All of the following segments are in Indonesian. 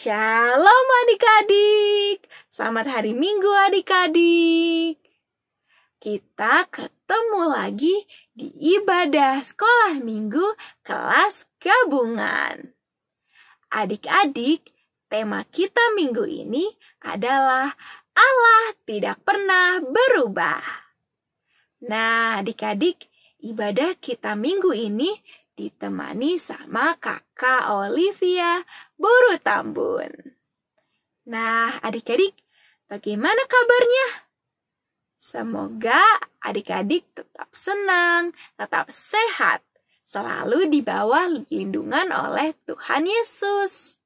Shalom adik-adik, selamat hari Minggu adik-adik. Kita ketemu lagi di ibadah sekolah minggu kelas gabungan. Adik-adik, tema kita minggu ini adalah Allah tidak pernah berubah. Nah adik-adik, ibadah kita minggu ini ditemani sama kakak Olivia Buru Tambun. Nah adik-adik, bagaimana kabarnya? Semoga adik-adik tetap senang, tetap sehat, selalu di bawah lindungan oleh Tuhan Yesus.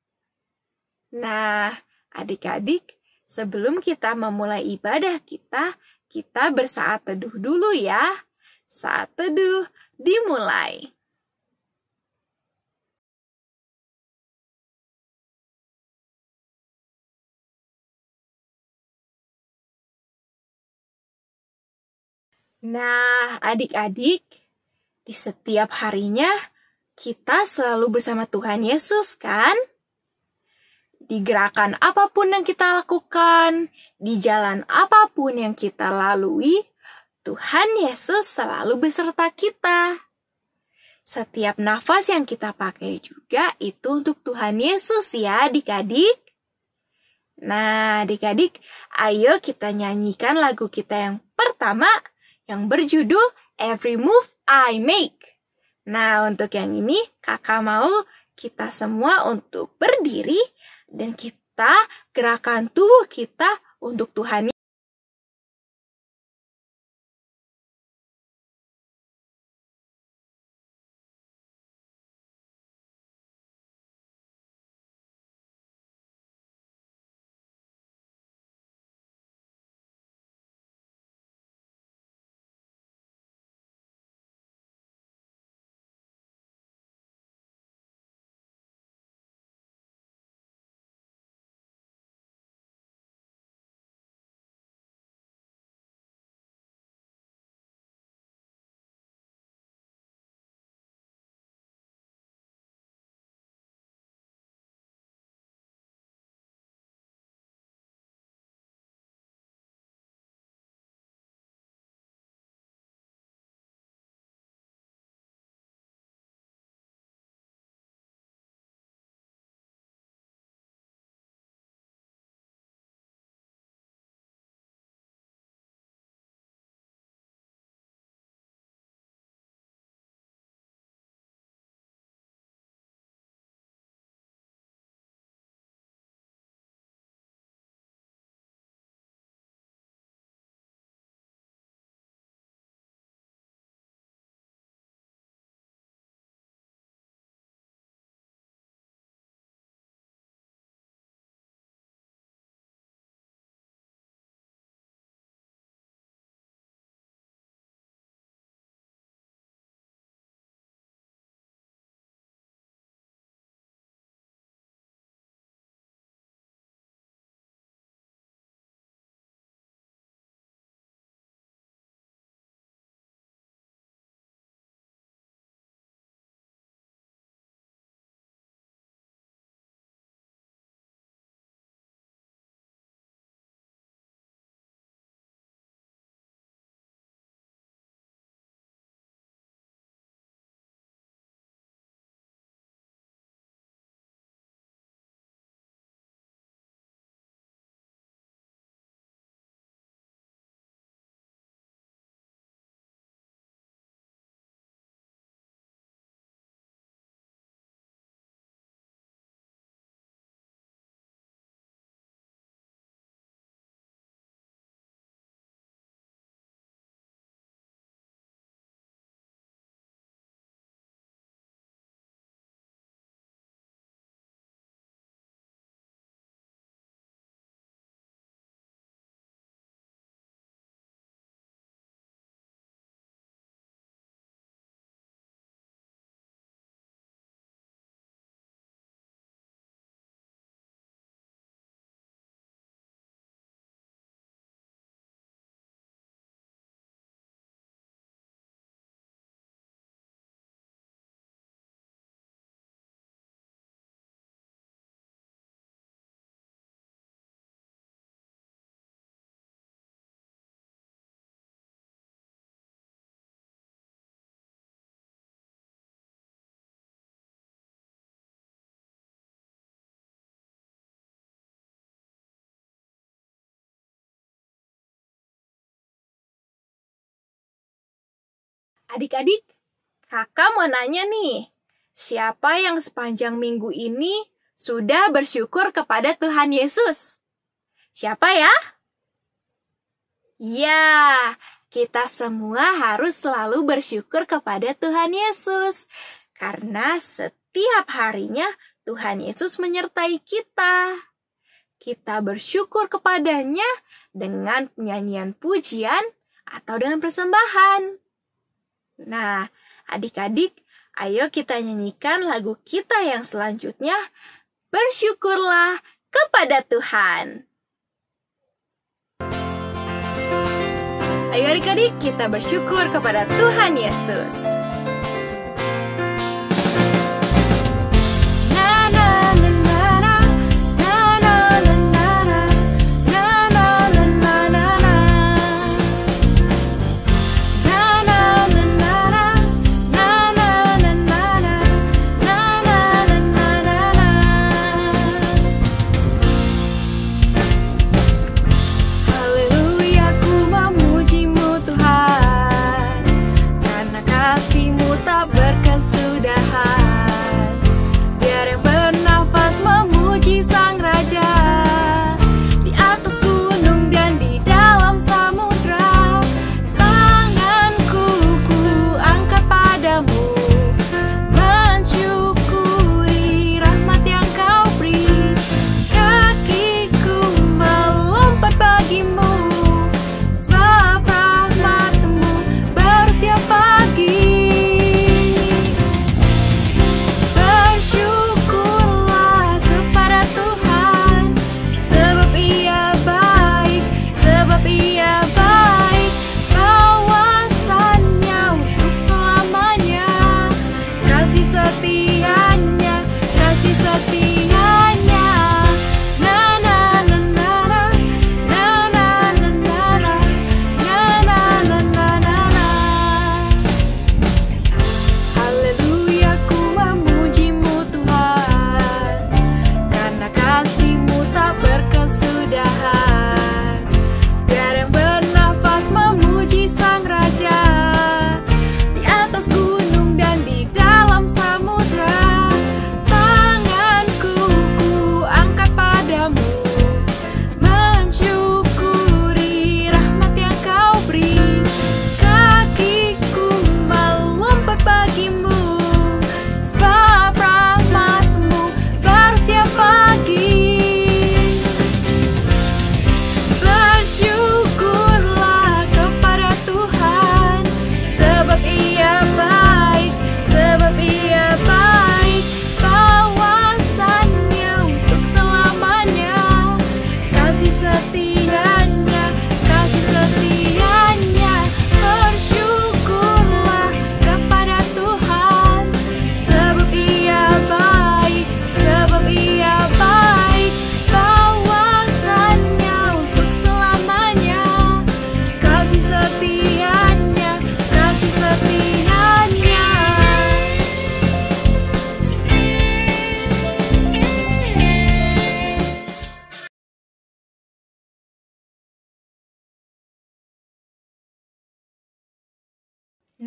Nah adik-adik, sebelum kita memulai ibadah kita bersaat teduh dulu ya. Saat teduh dimulai. Nah, adik-adik, di setiap harinya kita selalu bersama Tuhan Yesus, kan? Di gerakan apapun yang kita lakukan, di jalan apapun yang kita lalui, Tuhan Yesus selalu beserta kita. Setiap nafas yang kita pakai juga itu untuk Tuhan Yesus ya, adik-adik. Nah, adik-adik, ayo kita nyanyikan lagu kita yang pertama, yang berjudul Every Move I Make. Nah, untuk yang ini kakak mau kita semua untuk berdiri dan kita gerakan tubuh kita untuk Tuhan. Adik-adik, kakak mau nanya nih, siapa yang sepanjang minggu ini sudah bersyukur kepada Tuhan Yesus? Siapa ya? Ya, kita semua harus selalu bersyukur kepada Tuhan Yesus. Karena setiap harinya Tuhan Yesus menyertai kita. Kita bersyukur kepadanya dengan nyanyian pujian atau dengan persembahan. Nah, adik-adik, ayo kita nyanyikan lagu kita yang selanjutnya, Bersyukurlah kepada Tuhan. Ayo adik-adik, kita bersyukur kepada Tuhan Yesus.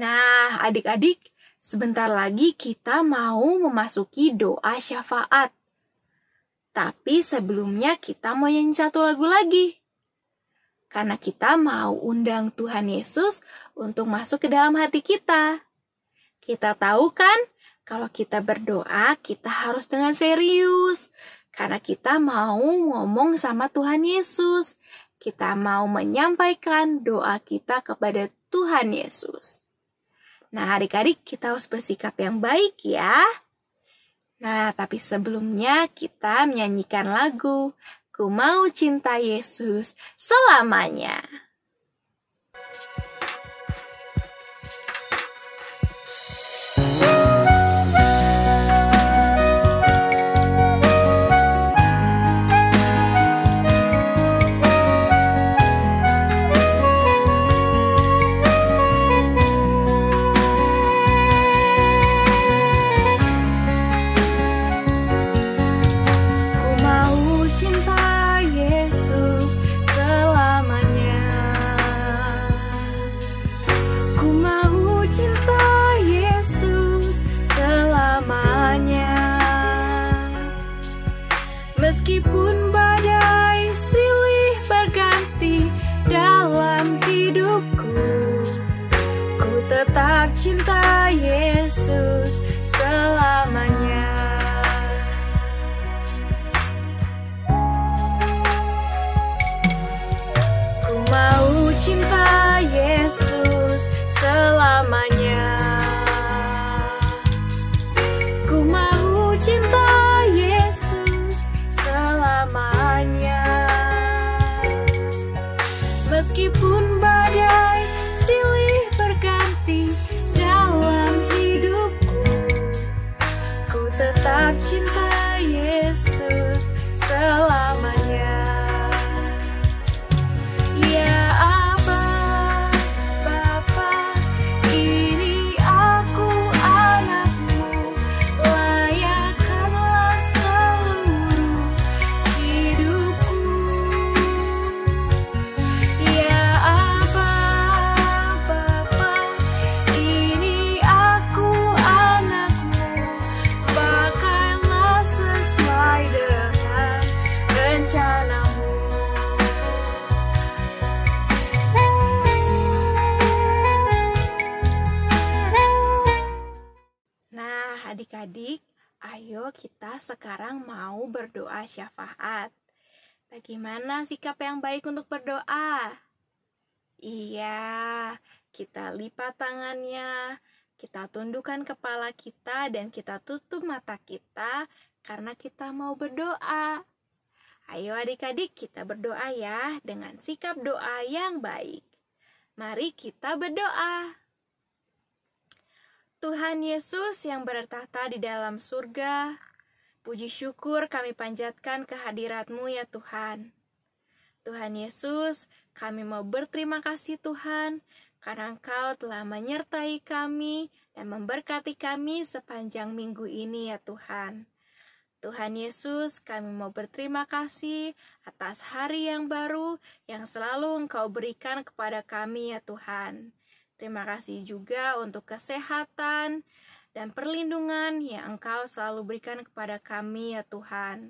Nah, adik-adik, sebentar lagi kita mau memasuki doa syafaat. Tapi sebelumnya kita mau nyanyi satu lagu lagi. Karena kita mau undang Tuhan Yesus untuk masuk ke dalam hati kita. Kita tahu kan, kalau kita berdoa, kita harus dengan serius. Karena kita mau ngomong sama Tuhan Yesus. Kita mau menyampaikan doa kita kepada Tuhan Yesus. Nah, adik-adik, kita harus bersikap yang baik ya. Nah, tapi sebelumnya kita menyanyikan lagu Ku Mau Cinta Yesus Selamanya. Ku mau cinta Yesus selamanya. cinta Yesus selamanya. Ya Aba, Bapa, ini aku anakmu, layakkanlah seluruh hidupku. Ya Aba, Bapa, ini aku anakmu, pakailah sesuai dengan rencanamu. Nah, adik-adik, ayo kita sekarang mau berdoa syafaat. Bagaimana sikap yang baik untuk berdoa? Iya, kita lipat tangannya, kita tundukkan kepala kita, dan kita tutup mata kita karena kita mau berdoa. Ayo adik-adik, kita berdoa ya dengan sikap doa yang baik. Mari kita berdoa. Tuhan Yesus yang bertahta di dalam surga, puji syukur kami panjatkan kehadirat-Mu ya Tuhan. Tuhan Yesus, kami mau berterima kasih Tuhan, karena Engkau telah menyertai kami dan memberkati kami sepanjang minggu ini ya Tuhan. Tuhan Yesus, kami mau berterima kasih atas hari yang baru yang selalu Engkau berikan kepada kami ya Tuhan. Terima kasih juga untuk kesehatan dan perlindungan yang Engkau selalu berikan kepada kami ya Tuhan.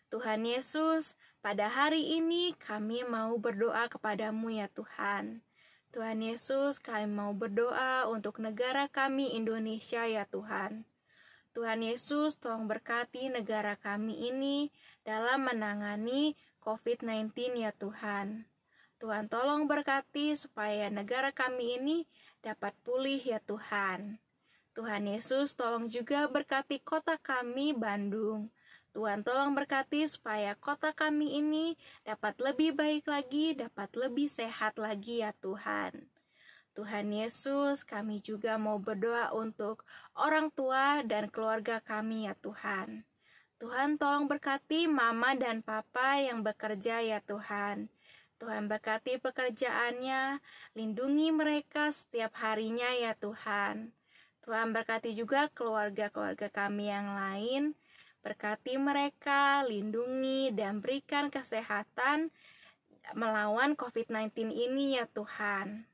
Tuhan Yesus, pada hari ini kami mau berdoa kepadamu ya Tuhan. Tuhan Yesus, kami mau berdoa untuk negara kami Indonesia ya Tuhan. Tuhan Yesus, tolong berkati negara kami ini dalam menangani COVID-19 ya Tuhan. Tuhan tolong berkati supaya negara kami ini dapat pulih ya Tuhan. Tuhan Yesus tolong juga berkati kota kami Bandung. Tuhan tolong berkati supaya kota kami ini dapat lebih baik lagi, dapat lebih sehat lagi ya Tuhan. Tuhan Yesus, kami juga mau berdoa untuk orang tua dan keluarga kami ya Tuhan. Tuhan tolong berkati mama dan papa yang bekerja ya Tuhan. Tuhan berkati pekerjaannya, lindungi mereka setiap harinya ya Tuhan. Tuhan berkati juga keluarga-keluarga kami yang lain, berkati mereka, lindungi dan berikan kesehatan melawan COVID-19 ini ya Tuhan.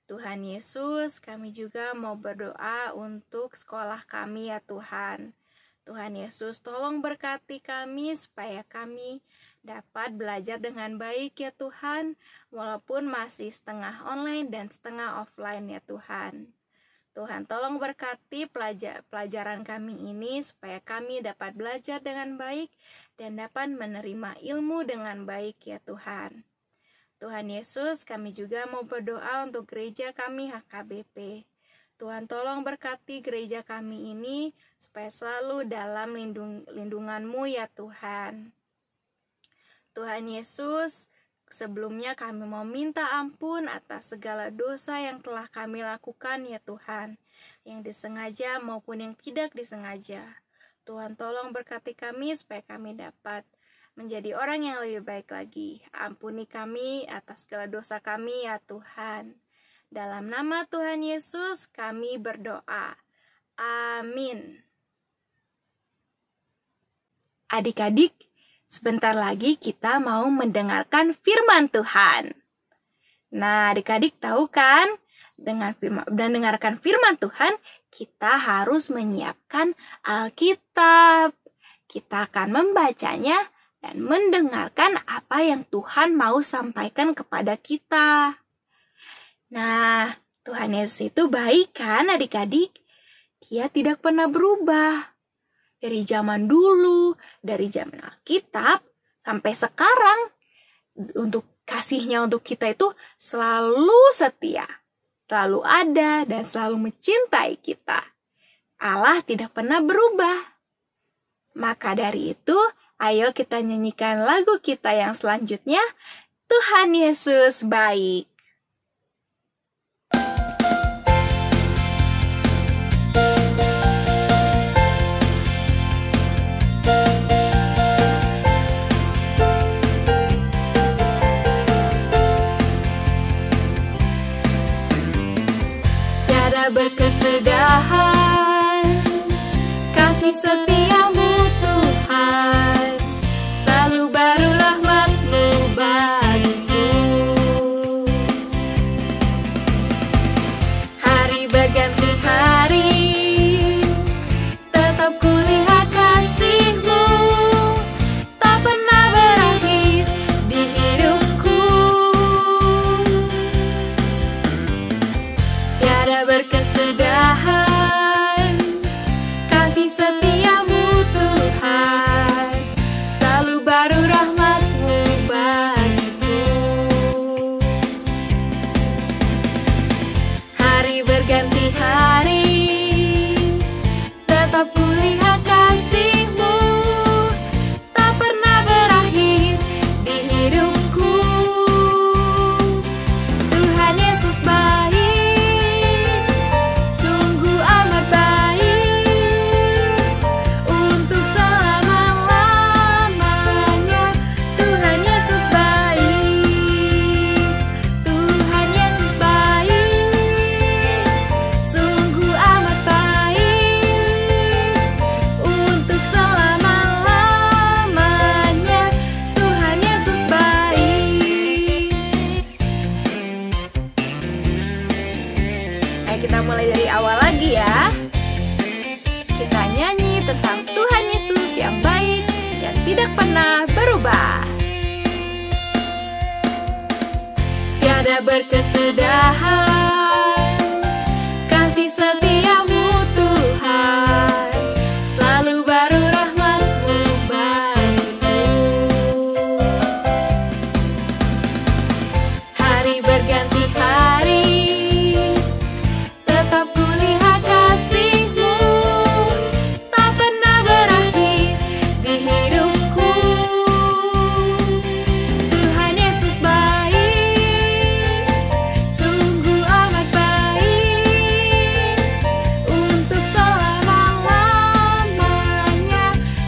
Tuhan Yesus, kami juga mau berdoa untuk sekolah kami ya Tuhan. Tuhan Yesus, tolong berkati kami supaya kami dapat belajar dengan baik ya Tuhan, walaupun masih setengah online dan setengah offline ya Tuhan. Tuhan tolong berkati pelajaran kami ini supaya kami dapat belajar dengan baik dan dapat menerima ilmu dengan baik ya Tuhan. Tuhan Yesus, kami juga mau berdoa untuk gereja kami HKBP. Tuhan tolong berkati gereja kami ini supaya selalu dalam lindungan-Mu ya Tuhan. Tuhan Yesus, sebelumnya kami mau minta ampun atas segala dosa yang telah kami lakukan ya Tuhan, yang disengaja maupun yang tidak disengaja. Tuhan tolong berkati kami supaya kami dapat menjadi orang yang lebih baik lagi. Ampuni kami atas segala dosa kami ya Tuhan. Dalam nama Tuhan Yesus kami berdoa. Amin. Adik-adik, sebentar lagi kita mau mendengarkan firman Tuhan. Nah, adik-adik tahu kan? Dengan mendengarkan firman Tuhan, kita harus menyiapkan Alkitab. Kita akan membacanya dan mendengarkan apa yang Tuhan mau sampaikan kepada kita. Nah, Tuhan Yesus itu baik kan adik-adik? Dia tidak pernah berubah. Dari zaman dulu, dari zaman Alkitab, sampai sekarang, untuk kasihnya untuk kita itu selalu setia, selalu ada, dan selalu mencintai kita. Allah tidak pernah berubah. Maka dari itu, ayo kita nyanyikan lagu kita yang selanjutnya, Tuhan Yesus baik. setiamu Tuhan, selalu baru rahmat-Mu bagiku. Hari berganti hari, tetap kulihat kasih-Mu, tak pernah berakhir di hidupku. Tiada berkesudahan, kasih setiamu Tuhan, selalu baru rahmat-Mu bagiku. Hari berganti hari, tetap kulihat kasih-Mu, tak pernah berakhir di hidupku. Tuhan Yesus baik, sungguh amat baik, untuk selama-lamanya. Tuhan Yesus baik, Tuhan Yesus baik, sungguh amat baik, untuk selama-lamanya. Tuhan Yesus baik. Ayo kita mulai dari awal lagi ya. Kita nyanyi tentang Tuhan Yesus yang baik dan tidak pernah berubah. Tiada berkesudahan, kasih setiamu Tuhan, selalu baru rahmat-Mu bagiku. Hari berganti hari, tetap kulihat kasih-Mu, tak pernah berakhir di hidupku. Tuhan Yesus baik, sungguh amat baik, untuk selama-lamanya.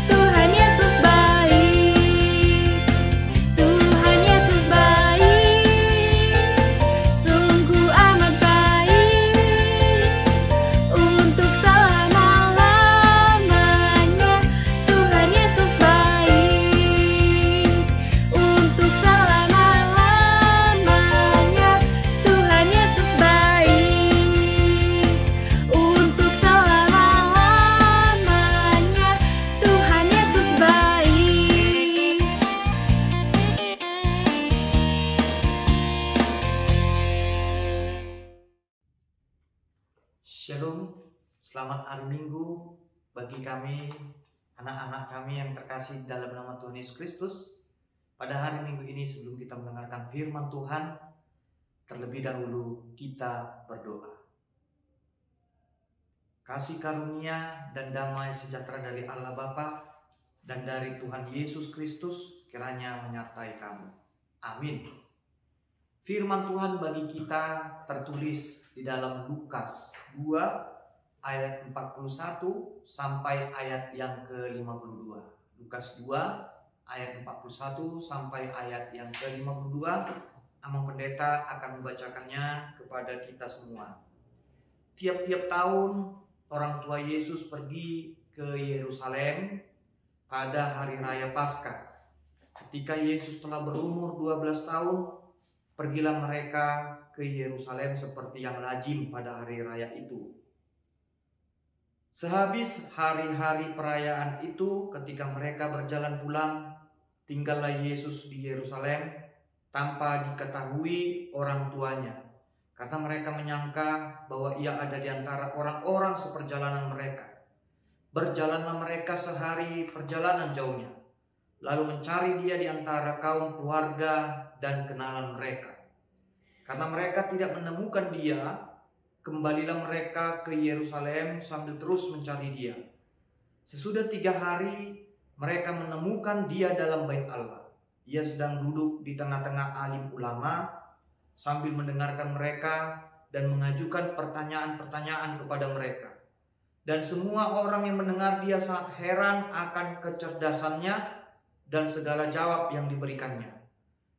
Tuhan Yesus baik, Tuhan Yesus baik, sungguh amat baik, untuk selama-lamanya. Tuhan Yesus baik, untuk selama-lamanya. Tuhan Yesus baik, untuk selama-lamanya. Tuhan Yesus baik. Shalom, selamat hari Minggu bagi kami, anak-anak kami yang terkasih dalam nama Tuhan Yesus Kristus. Pada hari Minggu ini sebelum kita mendengarkan firman Tuhan, terlebih dahulu kita berdoa. Kasih karunia dan damai sejahtera dari Allah Bapa dan dari Tuhan Yesus Kristus kiranya menyertai kamu. Amin. Firman Tuhan bagi kita tertulis di dalam Lukas 2 ayat 41 sampai ayat yang ke-52. Lukas 2 ayat 41 sampai ayat yang ke-52. Amang Pendeta akan membacakannya kepada kita semua. Tiap-tiap tahun orang tua Yesus pergi ke Yerusalem pada hari raya Paskah. Ketika Yesus telah berumur 12 tahun, pergilah mereka ke Yerusalem seperti yang lazim pada hari raya itu. Sehabis hari-hari perayaan itu, ketika mereka berjalan pulang, tinggallah Yesus di Yerusalem tanpa diketahui orang tuanya, karena mereka menyangka bahwa ia ada di antara orang-orang seperjalanan mereka. Berjalanlah mereka sehari perjalanan jauhnya, lalu mencari dia di antara kaum keluarga dan kenalan mereka. Karena mereka tidak menemukan dia, kembalilah mereka ke Yerusalem sambil terus mencari dia. Sesudah 3 hari, mereka menemukan dia dalam bait Allah. Ia sedang duduk di tengah-tengah alim ulama sambil mendengarkan mereka dan mengajukan pertanyaan-pertanyaan kepada mereka. Dan semua orang yang mendengar dia sangat heran akan kecerdasannya dan segala jawab yang diberikannya.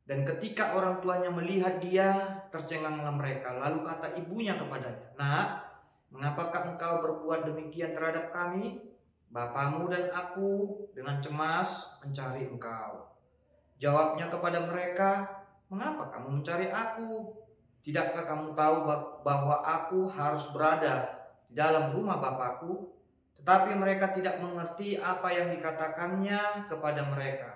Dan ketika orang tuanya melihat dia, tercenganglah mereka. Lalu kata ibunya kepadanya, "Nak, mengapakah engkau berbuat demikian terhadap kami? Bapamu dan aku dengan cemas mencari engkau. Jawabnya kepada mereka, mengapa kamu mencari aku? Tidakkah kamu tahu bahwa aku harus berada di dalam rumah Bapakku? Tetapi mereka tidak mengerti apa yang dikatakannya kepada mereka.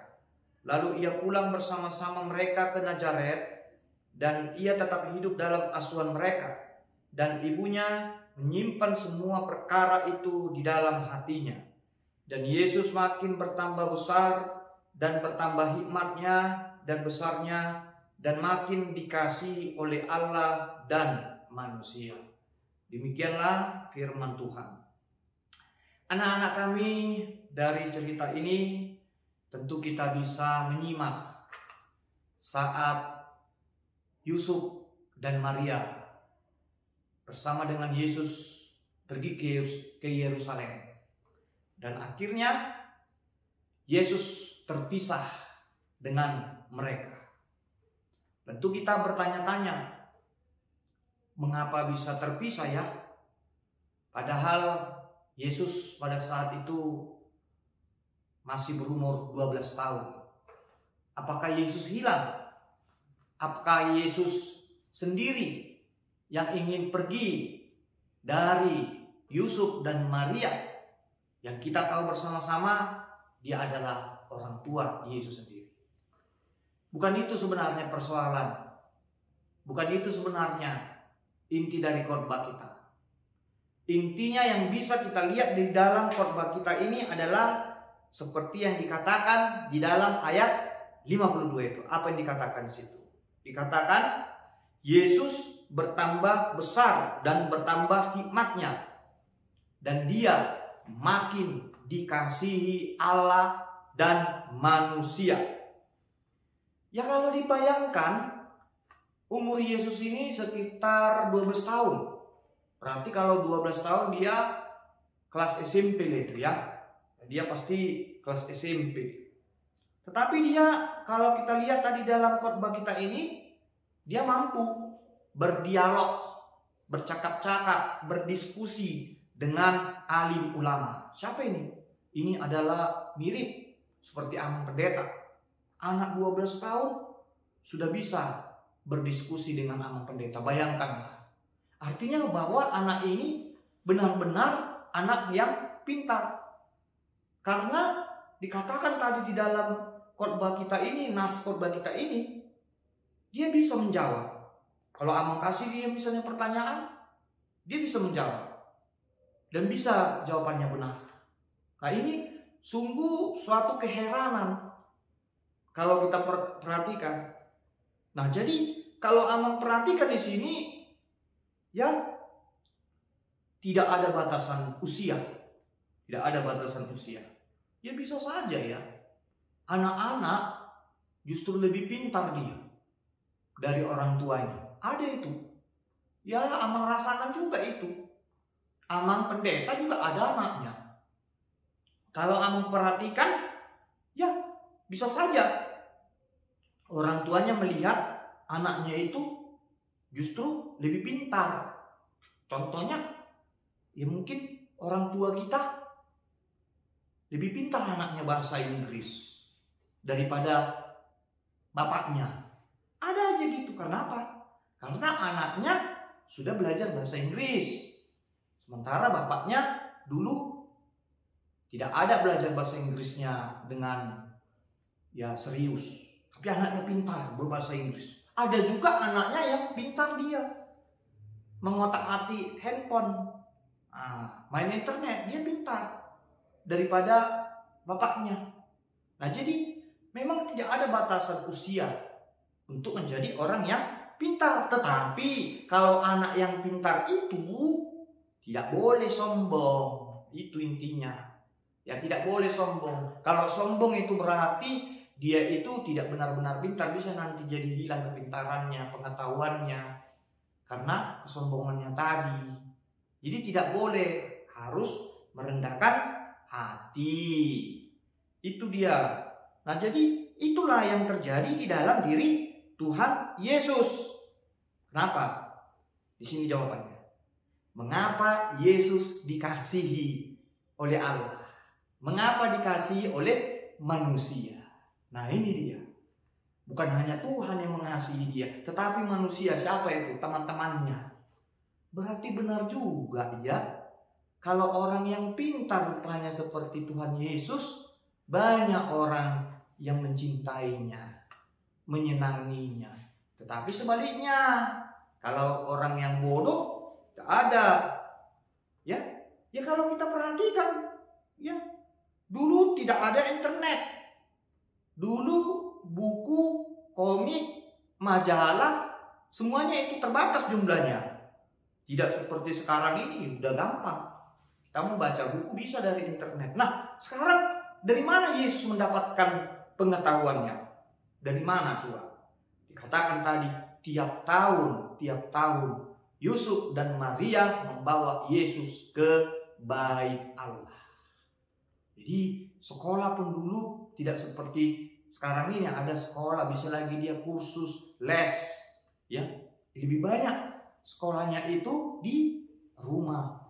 Lalu ia pulang bersama-sama mereka ke Nazaret, dan ia tetap hidup dalam asuhan mereka. Dan ibunya menyimpan semua perkara itu di dalam hatinya. Dan Yesus makin bertambah besar dan bertambah hikmatnya dan besarnya, dan makin dikasihi oleh Allah dan manusia. Demikianlah firman Tuhan. Anak-anak kami, dari cerita ini tentu kita bisa menyimak saat Yusuf dan Maria bersama dengan Yesus pergi ke Yerusalem. Dan akhirnya Yesus terpisah dengan mereka. Tentu kita bertanya-tanya, mengapa bisa terpisah ya? Padahal Yesus pada saat itu masih berumur 12 tahun. Apakah Yesus hilang? Apakah Yesus sendiri yang ingin pergi dari Yusuf dan Maria? Yang kita tahu bersama-sama, dia adalah orang tua Yesus sendiri. Bukan itu sebenarnya persoalan. Bukan itu sebenarnya inti dari khotbah kita. Intinya yang bisa kita lihat di dalam khotbah kita ini adalah seperti yang dikatakan di dalam ayat 52 itu. Apa yang dikatakan di situ? Dikatakan Yesus bertambah besar dan bertambah hikmatnya, dan dia makin dikasihi Allah dan manusia. Ya kalau dibayangkan, umur Yesus ini sekitar 12 tahun. Berarti kalau 12 tahun dia kelas SMP itu ya. Dia pasti kelas SMP. Tetapi dia, kalau kita lihat tadi dalam khotbah kita ini, dia mampu berdialog, bercakap-cakap, berdiskusi dengan alim ulama. Siapa ini? Ini adalah mirip seperti Amang Pendeta. Anak 12 tahun sudah bisa berdiskusi dengan Amang Pendeta. Bayangkanlah. Artinya bahwa anak ini benar-benar anak yang pintar. Karena dikatakan tadi di dalam khotbah kita ini, nas khotbah kita ini, dia bisa menjawab. Kalau Amang kasih dia misalnya pertanyaan, dia bisa menjawab. Dan bisa jawabannya benar. Nah ini sungguh suatu keheranan kalau kita perhatikan. Nah jadi kalau Amang perhatikan di sini, ya tidak ada batasan usia. Tidak ada batasan usia. Ya bisa saja ya. Anak-anak justru lebih pintar dia dari orang tuanya. Ada itu. Ya Amang rasakan juga itu. Amang Pendeta juga ada anaknya. Kalau Amang perhatikan, ya bisa saja orang tuanya melihat anaknya itu justru lebih pintar. Contohnya, ya mungkin orang tua kita lebih pintar anaknya bahasa Inggris daripada bapaknya. Ada aja gitu. Kenapa? Karena anaknya sudah belajar bahasa Inggris. Sementara bapaknya dulu tidak ada belajar bahasa Inggrisnya dengan ya serius. Tapi anaknya pintar berbahasa Inggris. Ada juga anaknya yang pintar dia mengotak-atik handphone, main internet, dia pintar daripada bapaknya. Nah jadi memang tidak ada batasan usia untuk menjadi orang yang pintar. Tetapi kalau anak yang pintar itu tidak boleh sombong. Itu intinya. Ya tidak boleh sombong. Kalau sombong itu berarti dia itu tidak benar-benar pintar. Bisa nanti jadi hilang kepintarannya, pengetahuannya, karena kesombongannya tadi. Jadi tidak boleh, harus merendahkan hati. Itu dia. Nah jadi itulah yang terjadi di dalam diri Tuhan Yesus. Kenapa? Di sini jawabannya. Mengapa Yesus dikasihi oleh Allah? Mengapa dikasihi oleh manusia? Nah ini dia. Bukan hanya Tuhan yang mengasihi dia, tetapi manusia. Siapa itu? Teman-temannya. Berarti benar juga ya. Kalau orang yang pintar rupanya seperti Tuhan Yesus, banyak orang yang mencintainya, menyenanginya. Tetapi sebaliknya, kalau orang yang bodoh, tidak ada. Ya kalau kita perhatikan, ya dulu tidak ada internet. Dulu buku, komik, majalah, semuanya itu terbatas jumlahnya. Tidak seperti sekarang ini, udah gampang. Kita mau baca buku bisa dari internet. Nah, sekarang dari mana Yesus mendapatkan pengetahuannya? Dari mana coba? Dikatakan tadi, tiap tahun Yusuf dan Maria membawa Yesus ke bait Allah. Jadi sekolah pun dulu tidak seperti sekarang ini, ada sekolah bisa lagi dia kursus les, ya. Lebih banyak sekolahnya itu di rumah.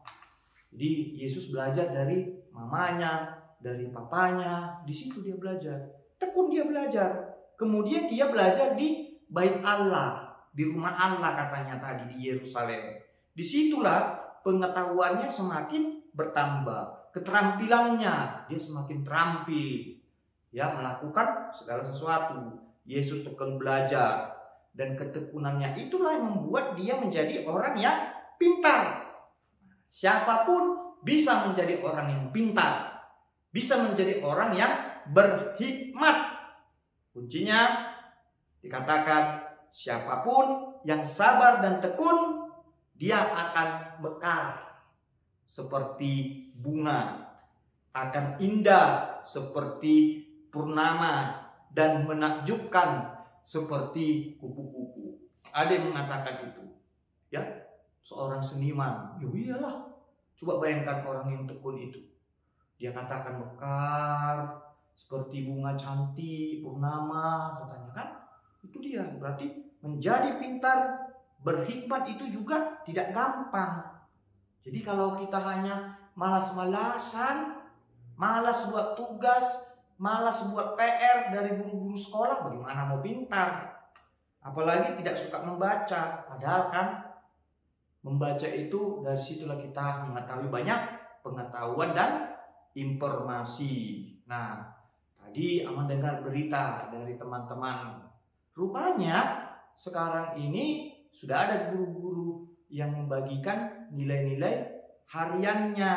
Jadi Yesus belajar dari mamanya, dari papanya, di situ dia belajar. Tekun dia belajar. Kemudian dia belajar di bait Allah, di rumah Allah katanya tadi di Yerusalem. Disitulah pengetahuannya semakin bertambah, keterampilannya dia semakin terampil, ya melakukan segala sesuatu. Yesus tekun belajar dan ketekunannya itulah yang membuat dia menjadi orang yang pintar. Siapapun bisa menjadi orang yang pintar, bisa menjadi orang yang berhikmat. Kuncinya dikatakan siapapun yang sabar dan tekun, dia akan mekar seperti bunga, akan indah seperti purnama, dan menakjubkan seperti kupu-kupu. Ada yang mengatakan itu, ya, seorang seniman. Ya iyalah, coba bayangkan orang yang tekun itu. Dia katakan mekar seperti bunga cantik, purnama, katanya kan. Itu dia, berarti menjadi pintar, berhikmat itu juga tidak gampang. Jadi kalau kita hanya malas-malasan, malas buat tugas, malas buat PR dari guru-guru sekolah, bagaimana mau pintar? Apalagi tidak suka membaca. Padahal kan membaca itu dari situlah kita mengetahui banyak pengetahuan dan informasi. Nah, tadi Aman dengar berita dari teman-teman. Rupanya sekarang ini sudah ada guru-guru yang membagikan nilai-nilai hariannya.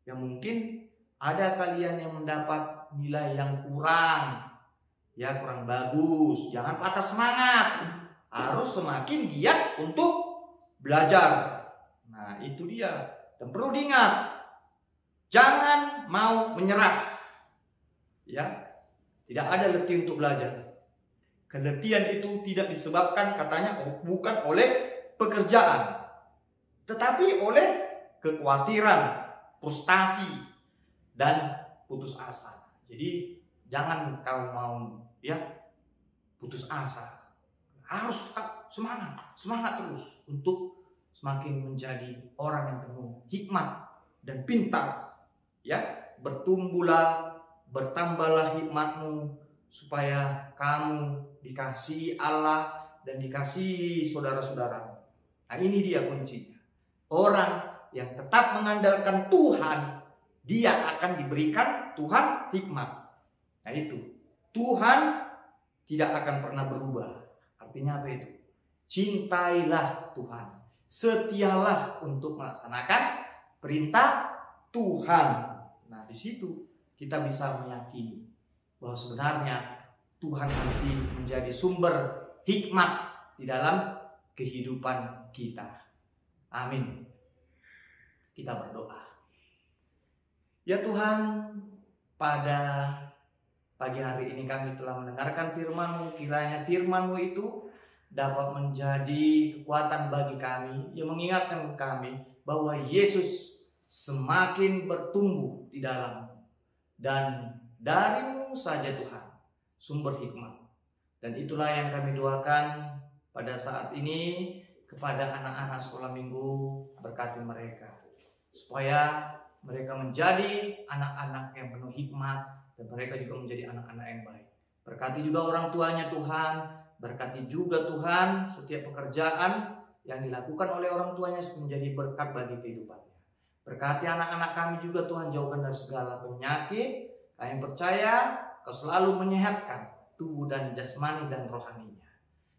Yang mungkin ada kalian yang mendapat nilai yang kurang, ya kurang bagus. Jangan patah semangat, harus semakin giat untuk belajar. Nah itu dia. Dan perlu diingat, jangan mau menyerah. Ya, tidak ada letih untuk belajar. Keletihan itu tidak disebabkan katanya bukan oleh pekerjaan, tetapi oleh kekhawatiran, frustasi, dan putus asa. Jadi jangan kau mau ya putus asa. Harus tetap semangat terus untuk semakin menjadi orang yang penuh hikmat dan pintar. Ya, bertumbuhlah, bertambahlah hikmatmu supaya kamu dikasihi Allah dan dikasihi saudara-saudara. Nah ini dia kuncinya. Orang yang tetap mengandalkan Tuhan, dia akan diberikan Tuhan hikmat. Nah itu, Tuhan tidak akan pernah berubah. Artinya apa itu? Cintailah Tuhan, setialah untuk melaksanakan perintah Tuhan. Nah di situ kita bisa meyakini bahwa sebenarnya Tuhan nanti menjadi sumber hikmat di dalam kehidupan kita. Amin. Kita berdoa. Ya Tuhan, pada pagi hari ini kami telah mendengarkan firman-Mu. Kiranya firman-Mu itu dapat menjadi kekuatan bagi kami, yang mengingatkan kami bahwa Yesus semakin bertumbuh di dalam-Mu. Dan dari-Mu saja Tuhan sumber hikmat. Dan itulah yang kami doakan pada saat ini kepada anak-anak sekolah minggu. Berkati mereka supaya mereka menjadi anak-anak yang penuh hikmat, dan mereka juga menjadi anak-anak yang baik. Berkati juga orang tuanya Tuhan, berkati juga Tuhan setiap pekerjaan yang dilakukan oleh orang tuanya menjadi berkat bagi kehidupannya. Berkati anak-anak kami juga Tuhan, jauhkan dari segala penyakit. Kami percaya Kau selalu menyehatkan tubuh dan jasmani dan rohaninya.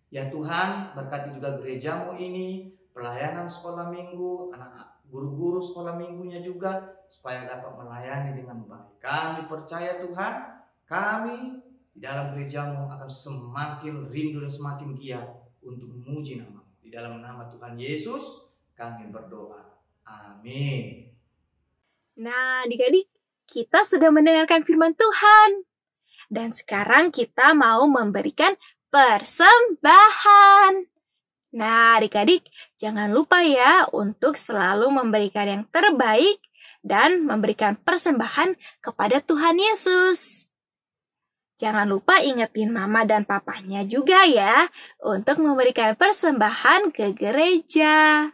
Ya Tuhan, berkati juga gerejamu ini, pelayanan sekolah minggu, anak guru-guru sekolah minggunya juga, supaya dapat melayani dengan baik. Kami percaya Tuhan, kami di dalam gerejamu akan semakin rindu dan semakin giat untuk memuji nama-Mu. Di dalam nama Tuhan Yesus kami berdoa. Amin. Nah, adik-adik, kita sudah mendengarkan firman Tuhan. Dan sekarang kita mau memberikan persembahan. Nah, adik-adik, jangan lupa ya untuk selalu memberikan yang terbaik dan memberikan persembahan kepada Tuhan Yesus. Jangan lupa ingetin mama dan papanya juga ya untuk memberikan persembahan ke gereja.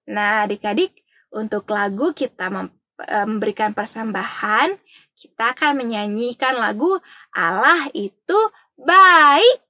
Nah, adik-adik, untuk lagu kita memberikan persembahan, kita akan menyanyikan lagu Allah Itu Baik.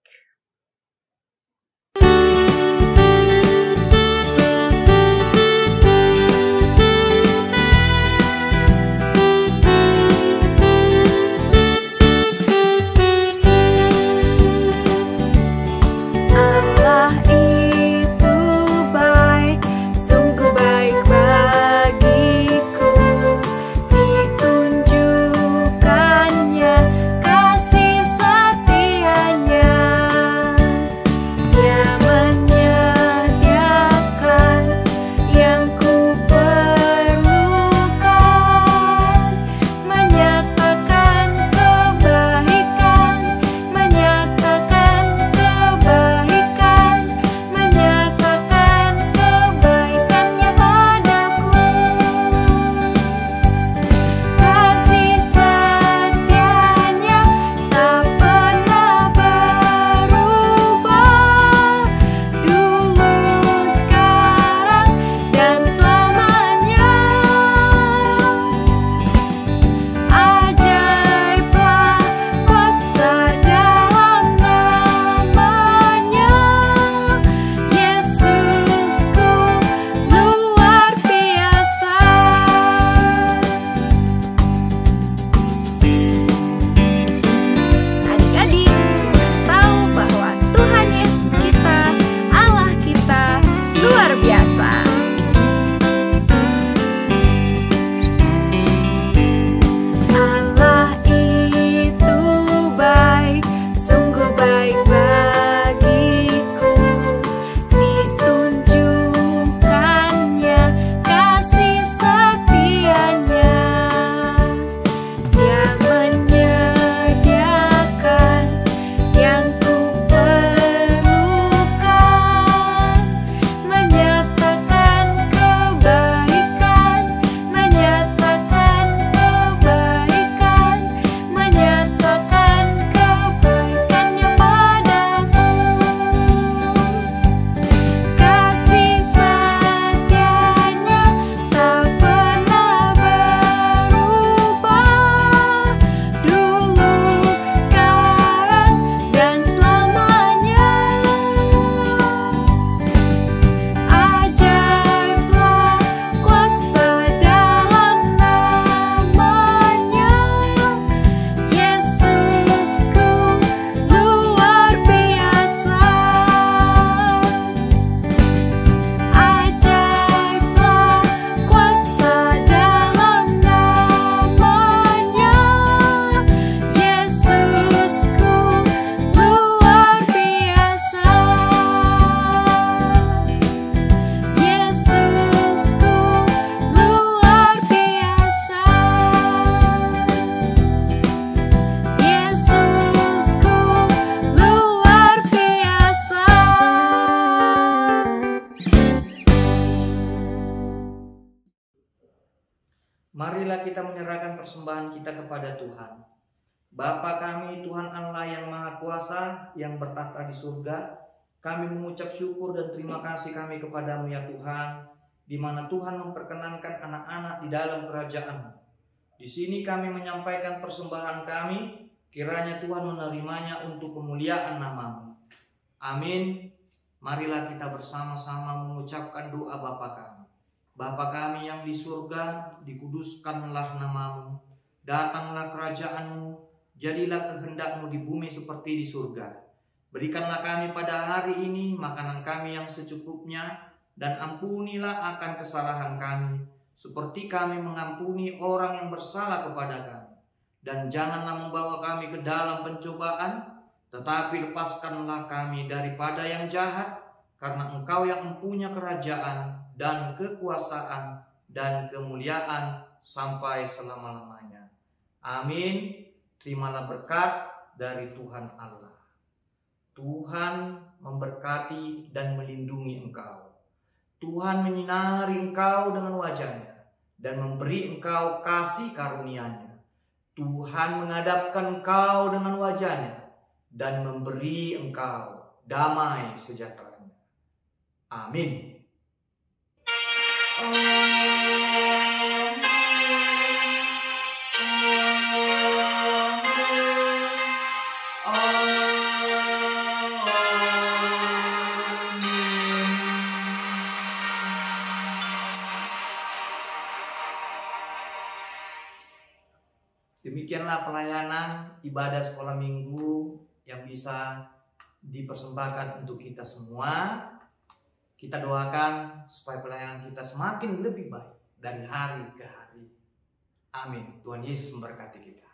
Marilah kita menyerahkan persembahan kita kepada Tuhan. Bapa kami, Tuhan Allah yang Maha Kuasa, yang bertahta di surga, kami mengucap syukur dan terima kasih kami kepadamu ya Tuhan, di mana Tuhan memperkenankan anak-anak di dalam kerajaan-Mu. Di sini kami menyampaikan persembahan kami, kiranya Tuhan menerimanya untuk kemuliaan nama-Mu. Amin. Marilah kita bersama-sama mengucapkan doa Bapa kami. Bapa kami yang di surga, dikuduskanlah nama-Mu. Datanglah kerajaan-Mu, jadilah kehendak-Mu di bumi seperti di surga. Berikanlah kami pada hari ini makanan kami yang secukupnya, dan ampunilah akan kesalahan kami, seperti kami mengampuni orang yang bersalah kepada kami. Dan janganlah membawa kami ke dalam pencobaan, tetapi lepaskanlah kami daripada yang jahat, karena Engkau yang mempunyai kerajaan dan kekuasaan dan kemuliaan sampai selama-lamanya. Amin. Terimalah berkat dari Tuhan Allah. Tuhan memberkati dan melindungi engkau. Tuhan menyinari engkau dengan wajah-Nya dan memberi engkau kasih karunia-Nya. Tuhan menghadapkan engkau dengan wajah-Nya dan memberi engkau damai sejahtera-Nya. Amin. Demikianlah pelayanan ibadah sekolah minggu yang bisa dipersembahkan untuk kita semua. Kita doakan supaya pelayanan kita semakin lebih baik dari hari ke hari. Amin. Tuhan Yesus memberkati kita.